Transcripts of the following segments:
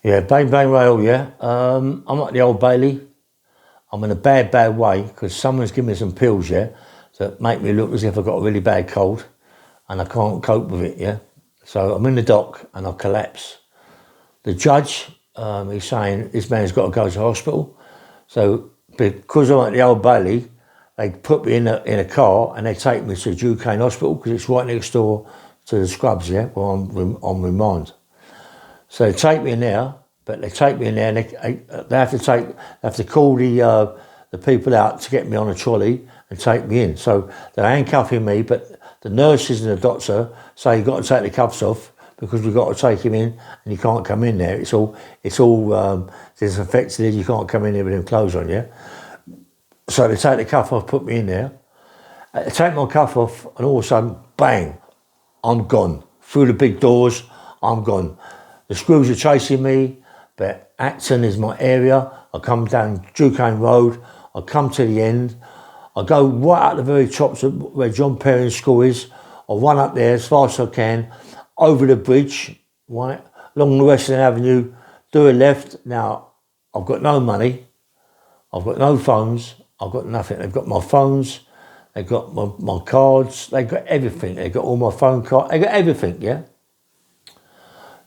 Yeah, Bang Bang Rail, yeah. I'm at the Old Bailey. I'm in a bad way because someone's given me some pills, yeah, that make me look as if I've got a really bad cold and I can't cope with it, yeah. So I'm in the dock and I collapse. The judge, he's saying this man's got to go to hospital. So because I'm at the Old Bailey, they put me in a car and they take me to Duquesne Hospital because it's right next door to the Scrubs, yeah, where I'm on remand. So they take me in there, but they take me in there and they have to call the people out to get me on a trolley and take me in. So they're handcuffing me, but the nurses and the doctor say you've got to take the cuffs off because we've got to take him in and you can't come in there. It's all disinfected. You can't come in there with them clothes on, yeah. So they take the cuff off, put me in there. They take my cuff off, and all of a sudden, bang, I'm gone. Through the big doors, I'm gone. The screws are chasing me, but Acton is my area. I come down Duquesne Road, I come to the end, I go right at the very top to where John Perrin's school is. I run up there as fast as I can, over the bridge, right, along the Western Avenue, do a left. Now, I've got no money, I've got no phones, I've got nothing. They've got my phones, they've got my cards, they've got everything. They've got all my phone cards, they've got everything, yeah?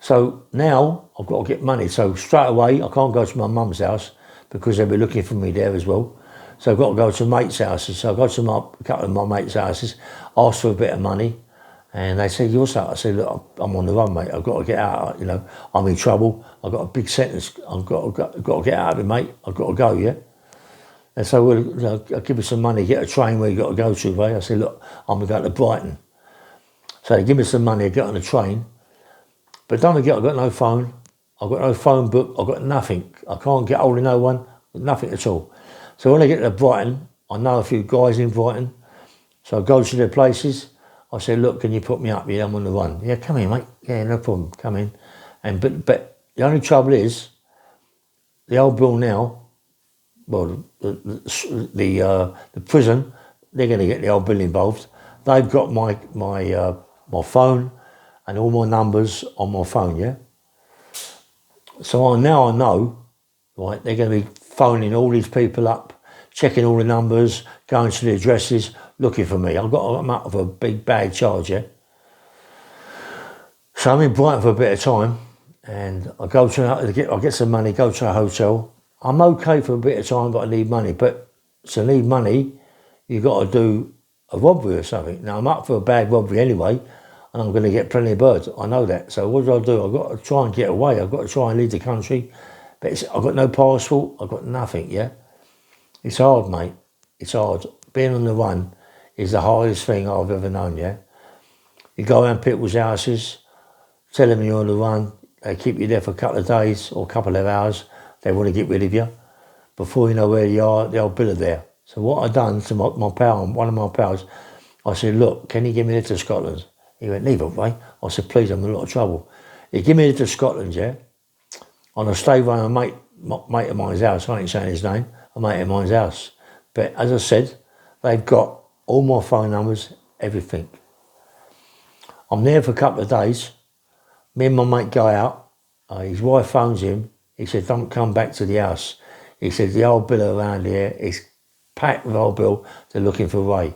So now I've got to get money. So straight away, I can't go to my mum's house because they'll be looking for me there as well. So I've got to go to mates' houses. So I go to a couple of my mates' houses, ask for a bit of money, and they say, "You're so." I say, "Look, I'm on the run, mate. I've got to get out. You know, I'm in trouble. I've got a big sentence. I've got to get out of it, mate. I've got to go, yeah." And so I'll give me some money, get a train where you got to go to, right? I say, "Look, I'm going to go to Brighton." So they give me some money, I get on the train. But don't forget, I've got no phone. I've got no phone book. I've got nothing. I can't get hold of no one. Nothing at all. So when I get to Brighton, I know a few guys in Brighton. So I go to their places. I say, "Look, can you put me up? Yeah, I'm on the run." "Yeah, come in, mate. Yeah, no problem. Come in." And but the only trouble is, the old bill now. Well, the prison, they're going to get the old bill involved. They've got my phone and all my numbers on my phone, yeah? So now I know, right, they're going to be phoning all these people up, checking all the numbers, going to the addresses, looking for me. I'm up for a big bad charge, yeah? So I'm in Brighton for a bit of time, and I get some money, go to a hotel. I'm okay for a bit of time, but I need money. But to need money, you've got to do a robbery or something. Now, I'm up for a bad robbery anyway, and I'm going to get plenty of birds. I know that. So what do? I've got to try and get away. I've got to try and leave the country. But I've got no passport. I've got nothing, yeah? It's hard, mate. It's hard. Being on the run is the hardest thing I've ever known, yeah? You go around people's houses, tell them you're on the run. They keep you there for a couple of days or a couple of hours. They want to get rid of you. Before you know where you are, the old bill are there. So what I done to my pal, one of my pals, I said, "Look, can you give me to Scotland?" He went, "Leave it, mate." I said, "Please, I'm in a lot of trouble." He gave me to Scotland, yeah? And I stayed around a mate of mine's house. I ain't saying his name. A mate of mine's house. But as I said, they've got all my phone numbers, everything. I'm there for a couple of days. Me and my mate go out. His wife phones him. He said, "Don't come back to the house." He said, "The old bill around here is packed with old bill. They're looking for Ray."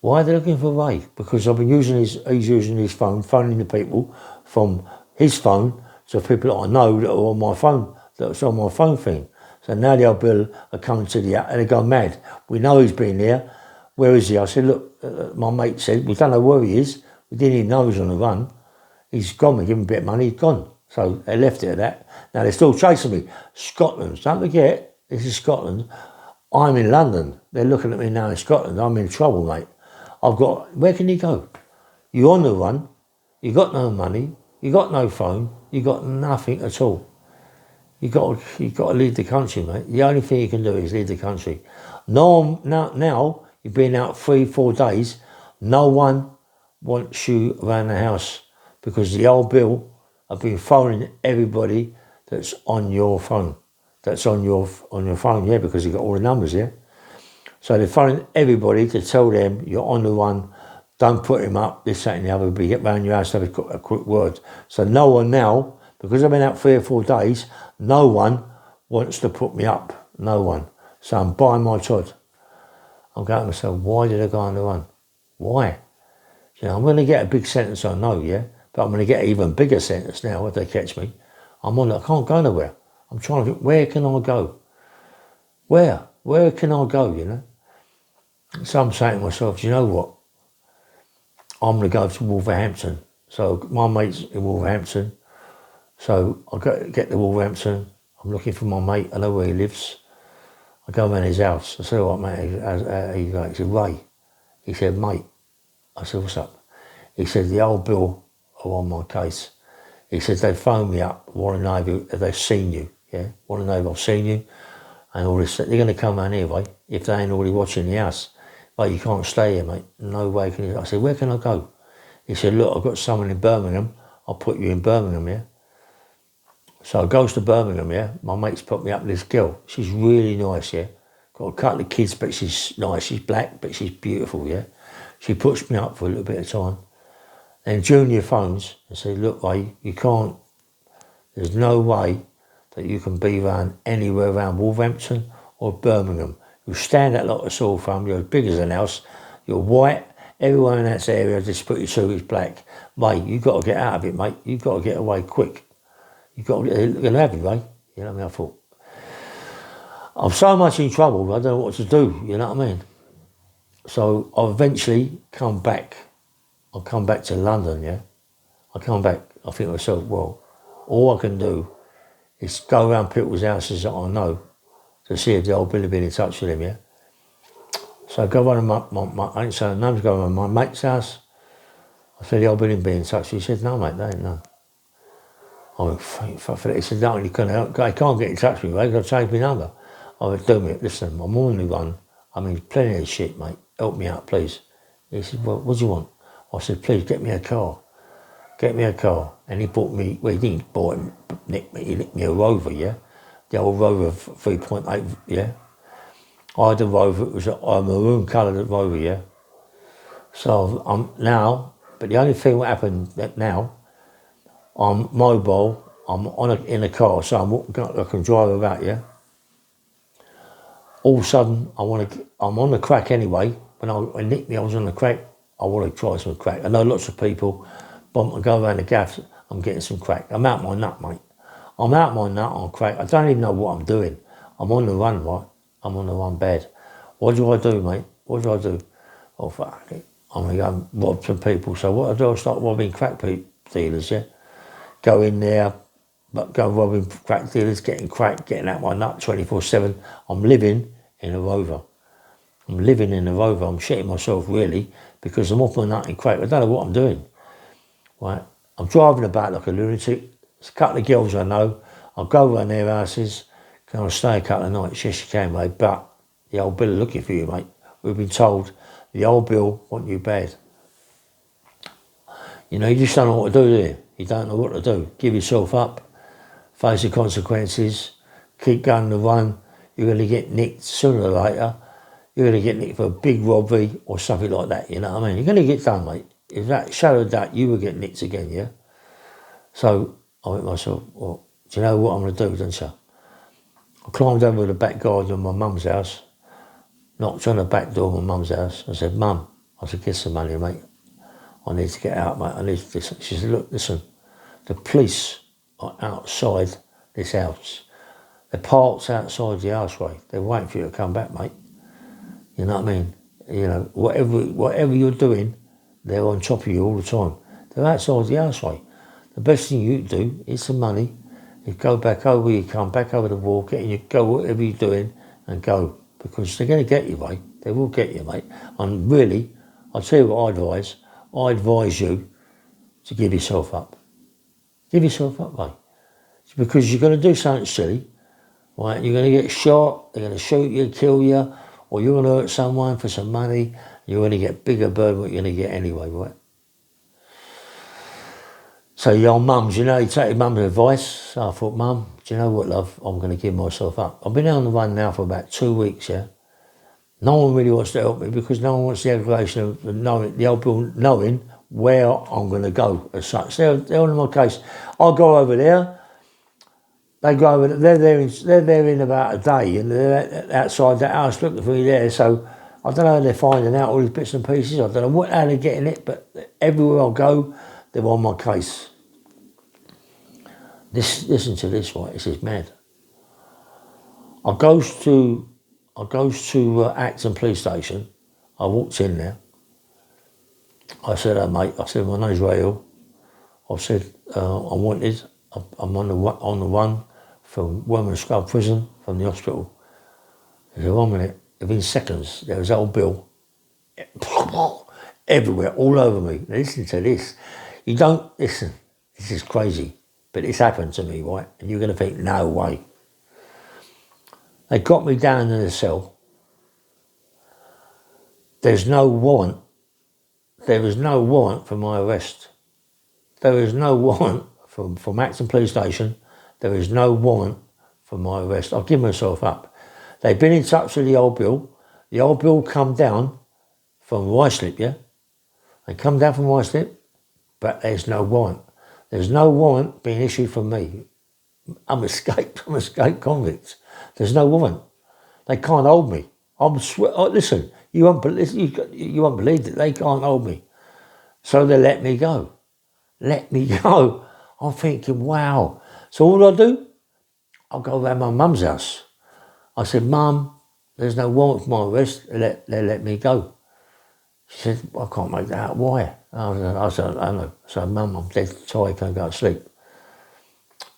Why are they looking for Ray? Because I've been he's using his phone, phoning the people from his phone to people that I know that are on my phone, that's on my phone thing. So now the old bill are coming to and they're going mad. "We know he's been here. Where is he?" I said, "Look," my mate said, "we don't know where he is. We didn't even know he was on the run. He's gone. We give him a bit of money, he's gone." So they left it at that. Now they're still chasing me. Scotland, don't forget, this is Scotland. I'm in London. They're looking at me now in Scotland. I'm in trouble, mate. Where can you go? You're on the run. You got no money. You got no phone. You got nothing at all. You got to leave the country, mate. The only thing you can do is leave the country. Now you've been out 3-4 days. No one wants you around the house because the old bill have been phoning everybody that's on your phone. That's on your phone, yeah, because you've got all the numbers, yeah. So they're phoning everybody to tell them you're on the run. Don't put him up. This, that, and the other. But get round your house to have a quick word. So no one now because I've been out 3 or 4 days, no one wants to put me up. No one. So I'm buying my Todd. I'm going to myself, why did I go on the run? Why? You know, I'm going to get a big sentence, I know, yeah? But I'm going to get an even bigger sentence now if they catch me. I can't go nowhere. I'm trying to think, where can I go? Where? Where can I go, you know? So I'm saying to myself, do you know what? I'm going to go to Wolverhampton. So my mate's in Wolverhampton. So I get to Wolverhampton. I'm looking for my mate. I know where he lives. I go around his house. I said, all right, mate. He said, Ray. He said, mate. I said, what's up? He said, the old Bill are on my case. He said, they phoned me up, want to know if they've seen you. Yeah, want to know if I've seen you. And all this. They're going to come around here, mate, if they ain't already watching the house. Mate, you can't stay here, mate. No way can you. I said, where can I go? He said, look, I've got someone in Birmingham. I'll put you in Birmingham, yeah? So I goes to Birmingham, yeah? My mate's put me up with this girl. She's really nice, yeah? Got a couple of kids, but she's nice. She's black, but she's beautiful, yeah? She puts me up for a little bit of time. Then Junior phones and says, look, Ray, you can't, there's no way that you can be around anywhere around Wolverhampton or Birmingham. You stand out like a sore thumb, you're as big as an house, you're white, everyone in that area just put you through is black. Mate, you've got to get out of it, mate. You've got to get away quick. You've got to get, you're going to have it, mate. You know what I mean? I thought, I'm so much in trouble, I don't know what to do, you know what I mean? So I eventually come back. I come back to London, yeah? I come back, I think to myself, well, all I can do is go around people's houses that I know to see if the old Bill had been in touch with him, yeah? So I go around I ain't saying names, go around my mate's house. I said, the old Bill had been in touch. He said, no, mate, they ain't, no. I went, fuck for that. He said, no, you can't get in touch with me, mate, I've changed my number. I went, do me, listen, I'm on the run. I mean, plenty of shit, mate. Help me out, please. He said, well, what do you want? I said, please, get me a car. Get me a car. And he bought me, well, he didn't buy it, he nicked me a Rover, yeah? The old Rover 3.8, yeah? I had a Rover, it was a maroon coloured Rover, yeah? So I'm now, but the only thing that happened that I'm mobile, I'm in a car, so I can drive about, yeah? All of a sudden, I'm on the crack anyway. When he nicked me, I was on the crack. I want to try some crack. I know lots of people, but I go around the gaff, I'm getting some crack. I'm out my nut, mate. I'm out my nut on crack. I don't even know what I'm doing. I'm on the run, right? I'm on the run bad. What do I do, mate? What do I do? Oh, fuck it. I'm going to go and rob some people. So what I do, I start robbing crack dealers, yeah? Go in there, but go robbing crack dealers, getting crack, getting out my nut 24/7. I'm living in a Rover. I'm living in a Rover. I'm shitting myself, really, because I'm off my nut in crack. I don't know what I'm doing, right? I'm driving about like a lunatic. There's a couple of girls I know. I'll go around their houses. Can I stay a couple of nights? Yes, you can, mate. But the old Bill are looking for you, mate. We've been told the old Bill want you bad. You know, you just don't know what to do there. You don't know what to do. Give yourself up. Face the consequences. Keep going the run. You're going to get nicked sooner or later. You're going to get nicked for a big robbery or something like that, you know what I mean? You're going to get done, mate. If that shadowed that, you will get nicked again, yeah? So I went to myself, well, do you know what I'm going to do, don't you? I climbed over the back garden of my mum's house, knocked on the back door of my mum's house. I said, Mum, I said, get some money, mate. I need to get out, mate. I need to. She said, look, listen, the police are outside this house. They're parked outside the houseway. They're waiting for you to come back, mate. You know what I mean? You know, whatever you're doing, they're on top of you all the time. They're outside the houseway. The best thing you do is some money. You go back over, you come back over the wall, go whatever you're doing and go. Because they're going to get you, mate. They will get you, mate. And really, I'll tell you what I advise you to give yourself up. Give yourself up, mate. It's because you're going to do something silly, right? You're going to get shot, they're going to shoot you, kill you, or you're going to hurt someone for some money. You're going to get bigger bird than what you're going to get anyway, right? So your mums, you know, you take your mum's advice. So I thought, Mum, do you know what, love? I'm going to give myself up. I've been on the run now for about 2 weeks, yeah? No one really wants to help me because no one wants the aggravation of knowing, the old Bill knowing where I'm going to go as such. They're on my case. I'll go over there. They go over. They're there in about a day, and they're outside that house looking for me there. So I don't know how they're finding out all these bits and pieces. I don't know how they're getting it, but everywhere I go, they're on my case. Listen to this, right? This is mad. I goes to Acton police station. I walked in there. I said, mate, I said, my name's Ray Hill. I said, I'm wanted. I'm on the run from Women's Scrub Prison, from the hospital. He said, 1 minute. Within seconds, there was old Bill. Everywhere, all over me. Now listen to this. You don't, listen, this is crazy, but it's happened to me, right? And you're going to think, no way. They got me down in the cell. There's no warrant. There is no warrant for my arrest. There is no warrant from Acton Police Station. There is no warrant for my arrest. I've given myself up. They've been in touch with the old Bill. The old Bill come down from Ruislip, yeah? They come down from Ruislip, but there's no warrant. There's no warrant being issued for me. I'm escaped convict. There's no warrant. They can't hold me. Listen, you won't believe it. They can't hold me. So they let me go. Let me go. I'm thinking, wow. So all I do, I'll go around my mum's house. I said, Mum, there's no warrant for my arrest. They let me go. She said, I can't make that out. Why? I said, I don't know. So, Mum, I'm dead tired, can't go to sleep.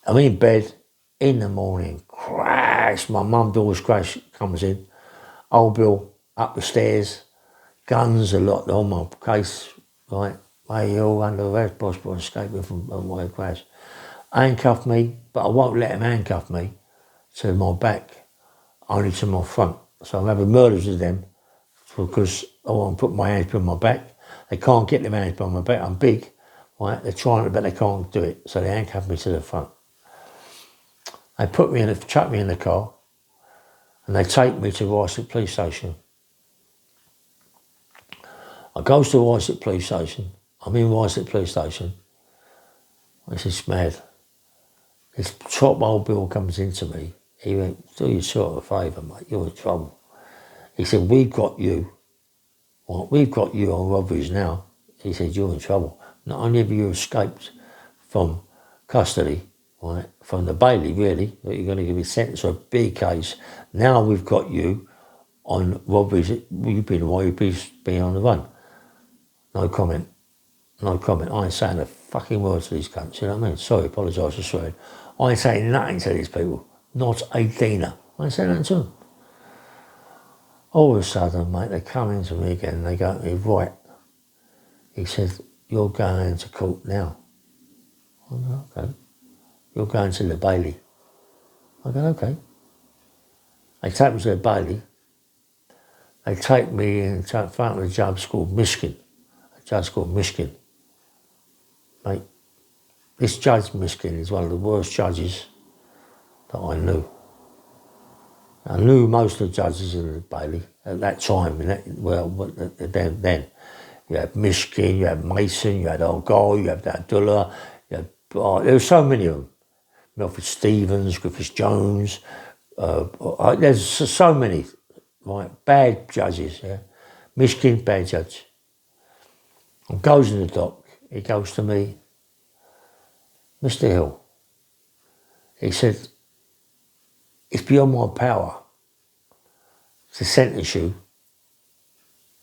I'm in bed in the morning. Crash. My mum doors crash, comes in. Old Bill up the stairs. Guns a lot on my case. Right. Hey, you're under arrest, boss, for escaping from a way crash. Handcuff me, but I won't let him handcuff me to my back, only to my front. So I'm having murders with them because I want to put my hands behind my back. They can't get them hands behind my back. I'm big, right? They're trying it, but they can't do it. So they handcuff me to the front. They chuck me in the car, and they take me to Rearrest police station. I goes to Rearrest police station. I'm in Rearrest police station. This is mad. This top old Bill comes into me. He went, do yourself a favour, mate, you're in trouble. He said, we've got you. Well, we've got you on robberies now. He said, you're in trouble. Not only have you escaped from custody, right, from the Bailey, really, but you're going to be sentenced to a big case. Now we've got you on robberies. You've been on the run. No comment. No comment. I ain't saying a fucking word to these cunts, you know what I mean? Sorry, apologise for swearing. I ain't saying nothing to these people. Not a dinar. I ain't saying nothing to them. All of a sudden, mate, they come into me again and they go to me, right. He said, you're going to court now. I go, okay. You're going to the Bailey. I go, okay. They take me to the Bailey. They take me in front of a judge called Mishkin. A judge called Mishkin. Mate, this Judge Mishkin is one of the worst judges that I knew. I knew most of the judges in the Bailey at that time. Then you had Mishkin, you had Mason, you had Algar, you had Abdullah, there were so many of them. Milford Stevens, Griffiths Jones. There's so many, right? Bad judges. Yeah, Mishkin, bad judge. And goes in the dock. He goes to me, Mr. Hill. He said, it's beyond my power to sentence you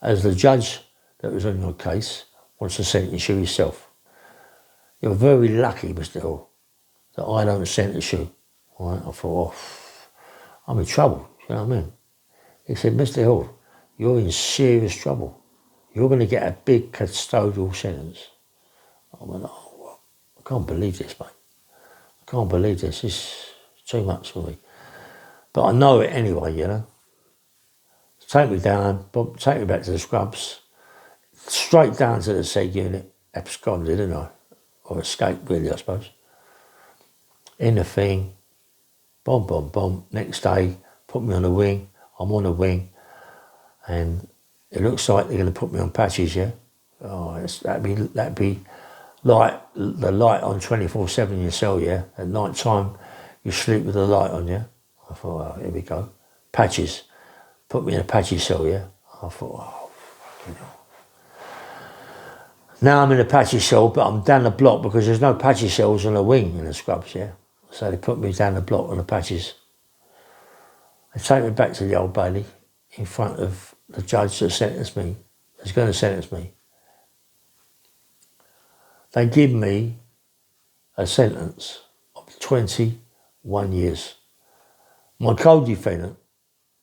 as the judge that was on your case wants to sentence you yourself. You're very lucky, Mr. Hill, that I don't sentence you. All right? I thought, I'm in trouble, you know what I mean? He said, Mr. Hill, you're in serious trouble. You're going to get a big custodial sentence. I went, I can't believe this, mate. I can't believe this. It's too much for me. But I know it anyway, you know. Take me down, take me back to the scrubs, straight down to the SEG unit, absconded, didn't I? Or escaped, really, I suppose. In the thing, bomb. Next day, put me on the wing. I'm on the wing, and it looks like they're going to put me on patches, yeah? Oh, that'd be like the light on 24/7 in your cell, yeah. At night time, you sleep with the light on, yeah. I thought, oh, here we go. Patches. Put me in a patchy cell, yeah. I thought, oh, fucking hell. Now I'm in a patchy cell, but I'm down the block because there's no patchy cells on the wing in the Scrubs, yeah. So they put me down the block on the patches. They take me back to the Old Bailey in front of the judge that sentenced me, that's going to sentence me. They give me a sentence of 21 years. My co-defendant,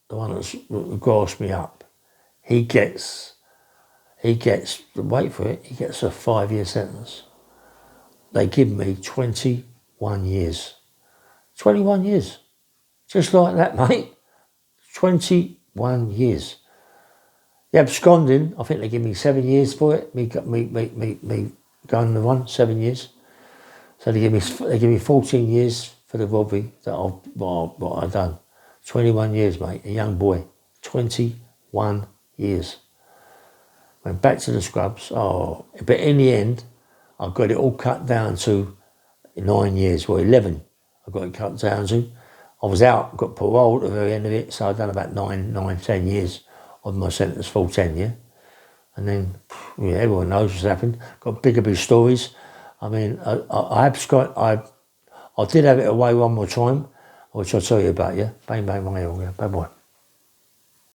the one that's grasped me up, he gets, wait for it, he gets a 5-year sentence. They give me 21 years. 21 years. Just like that, mate. 21 years. The absconding, I think they give me 7 years for it. Me going the run, 7 years. So they give me 14 years for the robbery that what I've done. 21 years, mate. A young boy. 21 years. Went back to the Scrubs. Oh, but in the end, I got it all cut down to 9 years, or 11. I got it cut down to. I was out, got paroled at the very end of it, so I'd done about 10 years of my sentence, full 10, yeah. And then, yeah, everyone knows what's happened. Got big stories. I mean, I did have it away one more time, which I'll tell you about, yeah. Bang, bang, bang, yeah. Bye-bye.